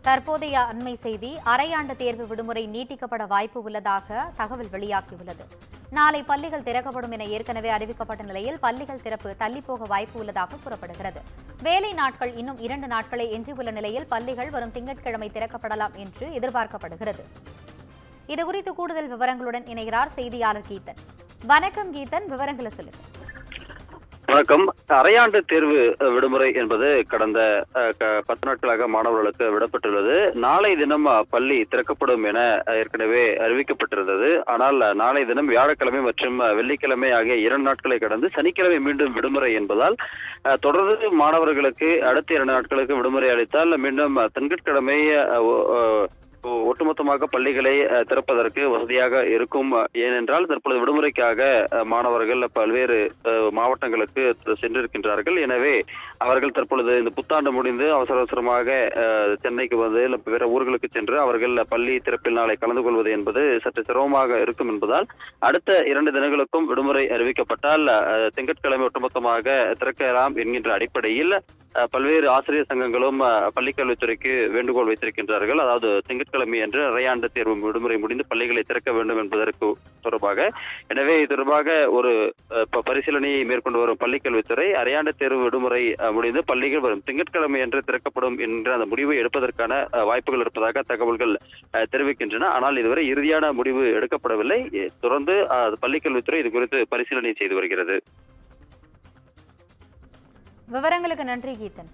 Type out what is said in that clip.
தற்போதைய அண்மை செய்தி, அரையாண்டு தேர்வு விடுமுறை நீட்டிக்கப்பட வாய்ப்பு உள்ளதாக தகவல் வெளியாகியுள்ளது. நாளை பள்ளிகள் திறக்கப்படும் என ஏற்கனவே அறிவிக்கப்பட்ட நிலையில் பள்ளிகள் திறப்பு தள்ளிப்போக வாய்ப்பு உள்ளதாக கூறப்படுகிறது. வேலை நாட்கள் இன்னும் 2 நாட்களே எஞ்சியுள்ள நிலையில் பள்ளிகள் வரும் திங்கட்கிழமை திறக்கப்படலாம் என்று எதிர்பார்க்கப்படுகிறது. இதுகுறித்து கூடுதல் விவரங்களுடன் இணைகிறார் செய்தியாளர் கீதன். வணக்கம் கீதன், விவரங்களை சொல்லுங்க. வணக்கம். அரையாண்டு தேர்வு விடுமுறை என்பது கடந்த 10 நாட்களாக மாணவர்களுக்கு விடப்பட்டுள்ளது. நாளை தினம் பள்ளி திறக்கப்படும் என ஏற்கனவே அறிவிக்கப்பட்டிருந்தது. ஆனால் நாளை தினம் வியாழக்கிழமை மற்றும் வெள்ளிக்கிழமை ஆகிய 2 நாட்களை கடந்து சனிக்கிழமை மீண்டும் விடுமுறை என்பதால் தொடர்ந்து மாணவர்களுக்கு அடுத்த 2 நாட்களுக்கு விடுமுறை அளித்தால் மீண்டும் திங்கட்கிழமை ஒட்டுமொத்தமாக பள்ளிகளை திறப்பதற்கு வசதியாக இருக்கும். ஏனென்றால் தற்பொழுது விடுமுறைக்காக மாணவர்கள் பல்வேறு மாவட்டங்களுக்கு சென்றிருக்கின்றார்கள். எனவே அவர்கள் தற்பொழுது இந்த புத்தாண்டு முடிந்து அவசர அவசரமாக சென்னைக்கு வந்து இல்லை பிற ஊர்களுக்கு சென்று அவர்கள் பள்ளி திறப்பில் நாளை கலந்து கொள்வது என்பது சற்று சிரமமாக இருக்கும் என்பதால் அடுத்த 2 தினங்களுக்கும் விடுமுறை அறிவிக்கப்பட்டால் திங்கட்கிழமை ஒட்டுமொத்தமாக திறக்கலாம் என்கின்ற அடிப்படையில் பல்வேறு ஆசிரியர் சங்கங்களும் பள்ளிக்கல்வித்துறைக்கு வேண்டுகோள் வைத்திருக்கின்றார்கள். அதாவது திங்கட்கிழமை என்று அரையாண்டு தேர்வு விடுமுறை முடிந்து பள்ளிகளை திறக்க வேண்டும் என்பதற்கு தொடர்பாக. எனவே இது தொடர்பாக ஒரு பரிசீலனையை மேற்கொண்டு வரும் பள்ளிக்கல்வித்துறை அரையாண்டு தேர்வு விடுமுறை முடிந்து பள்ளிகள் வரும் திங்கட்கிழமை என்று திறக்கப்படும் என்ற அந்த முடிவை எடுப்பதற்கான வாய்ப்புகள் இருப்பதாக தகவல்கள் தெரிவிக்கின்றன. ஆனால் இதுவரை இறுதியான முடிவு எடுக்கப்படவில்லை. தொடர்ந்து பள்ளிக்கல்வித்துறை இது குறித்து பரிசீலனை செய்து வருகிறது. விவரங்களுக்கு நன்றி கீதன்.